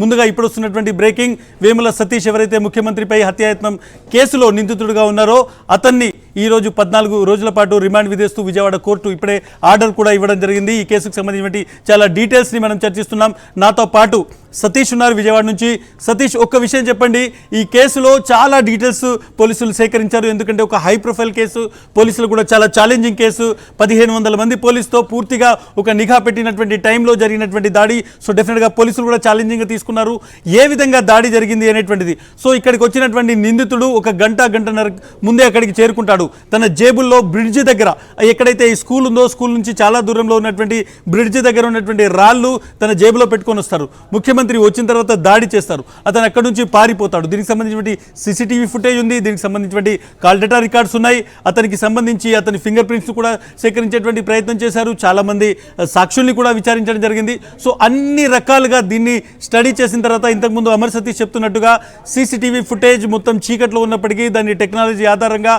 ముందుగా ఇప్పుడు వస్తున్నటువంటి బ్రేకింగ్ వేముల సతీష్ ఎవరైతే ముఖ్యమంత్రిపై హత్యాయత్నం కేసులో నిందితుడిగా ఉన్నారో అతన్ని ఈ రోజు 14 రోజుల పాటు రిమాండ్ విధిస్తూ విజయవాడ కోర్టు ఇప్పుడే ఆర్డర్ కూడా ఇవ్వడం జరిగింది. ఈ కేసుకు సంబంధించిన చాలా డీటెయిల్స్ ని మనం చర్చిస్తున్నాం. నాతో పాటు సతీష్ ఉన్నారు విజయవాడ నుంచి. సతీష్, ఒక్క విషయం చెప్పండి, ఈ కేసులో చాలా డీటెయిల్స్ పోలీసులు సేకరించారు. ఎందుకంటే ఒక హై ప్రొఫైల్ కేసు, పోలీసులు కూడా చాలా ఛాలెంజింగ్ కేసు, 1500 మంది పోలీసుతో పూర్తిగా ఒక నిఘా పెట్టినటువంటి టైంలో జరిగినటువంటి దాడి. సో డెఫినెట్గా పోలీసులు కూడా ఛాలెంజింగ్గా తీసుకున్నారు ఏ విధంగా దాడి జరిగింది అనేటువంటిది. సో ఇక్కడికి వచ్చినటువంటి నిందితుడు ఒక గంటన్నర ముందే అక్కడికి చేరుకుంటాడు. తన జేబుల్లో బ్రిడ్జ్ దగ్గర, ఎక్కడైతే ఈ స్కూల్ ఉందో స్కూల్ నుంచి చాలా దూరంలో ఉన్నటువంటి బ్రిడ్జ్ దగ్గర ఉన్నటువంటి రాళ్ళు తన జేబులో పెట్టుకొని వస్తారు. ముఖ్యమంత్రి వచ్చిన తర్వాత దాడి చేస్తారు. అతను అక్కడి నుంచి పారిపోతాడు. దీనికి సంబంధించినటువంటి సీసీటీవీ ఫుటేజ్ ఉంది, దీనికి సంబంధించినటువంటి కాల్ డేటా రికార్డ్స్ ఉన్నాయి. అతనికి సంబంధించి అతని ఫింగర్ ప్రింట్స్ కూడా సేకరించేటువంటి ప్రయత్నం చేశారు. చాలామంది సాక్షుల్ని కూడా విచారించడం జరిగింది. సో అన్ని రకాలుగా దీన్ని స్టడీ చేసిన తర్వాత ఇంతకుముందు అమర్ సతీష్ చెప్తున్నట్టుగా సీసీటీవీ ఫుటేజ్ మొత్తం చీకట్లో ఉన్నప్పటికీ దాన్ని టెక్నాలజీ ఆధారంగా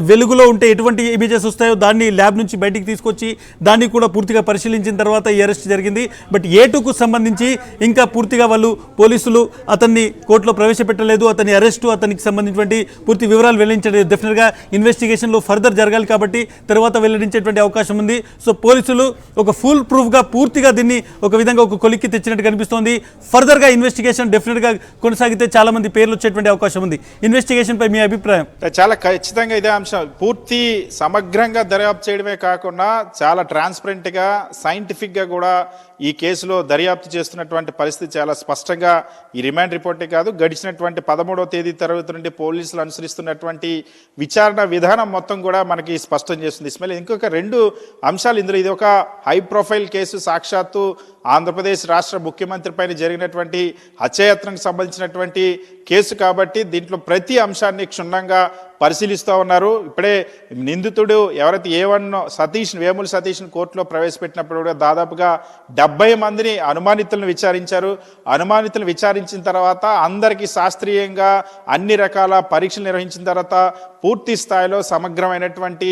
వెలుగులో ఉంటే ఎటువంటి ఇమేజెస్ వస్తాయో దాన్ని ల్యాబ్ నుంచి బయటికి తీసుకొచ్చి దాన్ని కూడా పూర్తిగా పరిశీలించిన తర్వాత ఈ అరెస్ట్ జరిగింది. బట్ A2కు సంబంధించి ఇంకా పూర్తిగా వాళ్ళు పోలీసులు అతన్ని కోర్టులో ప్రవేశపెట్టలేదు. అతని అరెస్టు, అతనికి సంబంధించినటువంటి పూర్తి వివరాలు వెల్లడించలేదు. డెఫినెట్గా ఇన్వెస్టిగేషన్లో ఫర్దర్ జరగాలి కాబట్టి తర్వాత వెల్లడించేటువంటి అవకాశం ఉంది. సో పోలీసులు ఒక ఫుల్ ప్రూఫ్గా పూర్తిగా దీన్ని ఒక విధంగా ఒక కొలిక్కి తెచ్చినట్టు కనిపిస్తోంది. ఫర్దర్గా ఇన్వెస్టిగేషన్ డెఫినెట్గా కొనసాగితే చాలా మంది పేర్లు వచ్చేటువంటి అవకాశం ఉంది. ఇన్వెస్టిగేషన్ పై మీ అభిప్రాయం? చాలా ఖచ్చితంగా ఇదే అంశం. పూర్తి సమగ్రంగా దర్యాప్తు చేయడమే కాకుండా చాలా ట్రాన్స్పరెంట్గా సైంటిఫిక్గా కూడా ఈ కేసులో దర్యాప్తు చేస్తున్నటువంటి పరిస్థితి చాలా స్పష్టంగా ఈ రిమాండ్ రిపోర్టే కాదు, గడిచినటువంటి 13వ తేదీ తర్వాత నుండి పోలీసులు అనుసరిస్తున్నటువంటి విచారణ విధానం మొత్తం కూడా మనకి స్పష్టం చేస్తుంది. ఇస్మాయిల్, ఇంకొక 2 అంశాలు ఇందులో. ఇది ఒక హై ప్రొఫైల్ కేసు, సాక్షాత్తు ఆంధ్రప్రదేశ్ రాష్ట్ర ముఖ్యమంత్రి పైన జరిగినటువంటి హత్యాయత్నంకు సంబంధించినటువంటి కేసు కాబట్టి దీంట్లో ప్రతి అంశాన్ని క్షుణ్ణంగా పరిశీలిస్తూ ఉన్నారు. ఇప్పుడే నిందితుడు ఎవరైతే వేముల సతీష్ని కోర్టులో ప్రవేశపెట్టినప్పుడు కూడా దాదాపుగా 70 మందిని అనుమానితులను విచారించారు. అనుమానితులను విచారించిన తర్వాత అందరికీ శాస్త్రీయంగా అన్ని రకాల పరీక్షలు నిర్వహించిన తర్వాత పూర్తి స్థాయిలో సమగ్రమైనటువంటి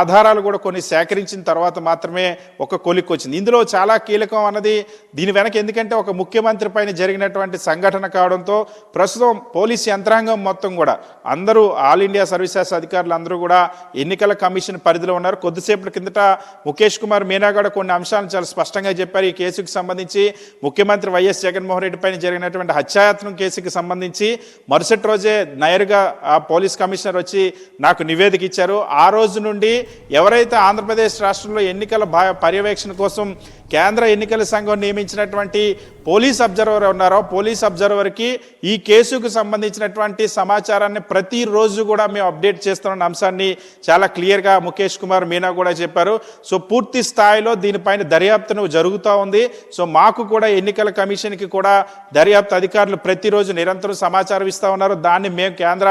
ఆధారాలు కూడా కొన్ని సేకరించిన తర్వాత మాత్రమే ఒక కొలిక్కి వచ్చింది. ఇందులో చాలా కీలకం అన్నది దీని వెనక, ఎందుకంటే ఒక ముఖ్యమంత్రి పైన జరిగినటువంటి సంఘటన కావడంతో ప్రస్తుతం పోలీస్ యంత్రాంగం మొత్తం కూడా అందరూ ఆల్ ఇండియా సర్వీసెస్ అధికారులు అందరూ కూడా ఎన్నికల కమిషన్ పరిధిలో ఉన్నారు. కొద్దిసేపటి కిందట ముఖేష్ కుమార్ మీనా కూడా కొన్ని అంశాలను చాలా స్పష్టంగా చెప్పారు. ఈ కేసుకు సంబంధించి ముఖ్యమంత్రి వైఎస్ జగన్మోహన్ రెడ్డి పైన జరిగినటువంటి హత్యాయత్నం కేసుకు సంబంధించి మరుసటి రోజే నేరుగా ఆ పోలీస్ కమిషనర్ వచ్చి నాకు నివేదిక ఇచ్చారు. ఆ రోజు నుండి ఎవరైతే ఆంధ్రప్రదేశ్ రాష్ట్రంలో ఎన్నికల పర్యవేక్షణ కోసం కేంద్ర ఎన్నికల సంఘం నియమించినటువంటి పోలీస్ అబ్జర్వర్ ఉన్నారో, పోలీస్ అబ్జర్వర్కి ఈ కేసుకు సంబంధించినటువంటి సమాచారాన్ని ప్రతిరోజు కూడా మేము అప్డేట్ చేస్తున్న అంశాన్ని చాలా క్లియర్గా ముఖేష్ కుమార్ మీనా కూడా చెప్పారు. సో పూర్తి స్థాయిలో దీనిపైన దర్యాప్తును జరుగుతూ ఉంది. సో మాకు కూడా ఎన్నికల కమిషన్కి కూడా దర్యాప్తు అధికారులు ప్రతిరోజు నిరంతరం సమాచారం ఇస్తూ ఉన్నారు. దాన్ని మేము కేంద్ర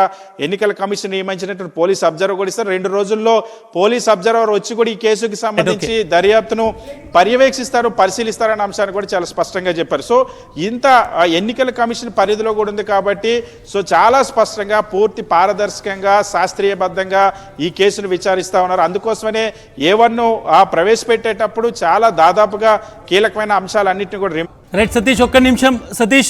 ఎన్నికల కమిషన్ నియమించినటువంటి పోలీస్ అబ్జర్వర్ కూడా ఇస్తారు. 2 రోజుల్లో పోలీస్ అబ్జర్వర్ వచ్చి కూడా ఈ కేసుకి సంబంధించి దర్యాప్తును పర్యవేక్షిస్తారు, పరిశీలిస్తారనే అంశాన్ని కూడా చాలా స్పష్టంగా చెప్పారు. సో ఇంత ఎన్నికల కమిషన్ పరిధిలో కూడా ఉంది కాబట్టి సో చాలా స్పష్టంగా పూర్తి పారదర్శకంగా శాస్త్రీయబద్ధంగా ఈ కేసును విచారిస్తూ ఉన్నారు. అందుకోసమనే A1 ప్రవేశపెట్టేటప్పుడు చాలా దాదాపుగా కీలకమైన అంశాలన్నింటినీ కూడా రైట్ సతీష్, ఒక్క నిమిషం సతీష్.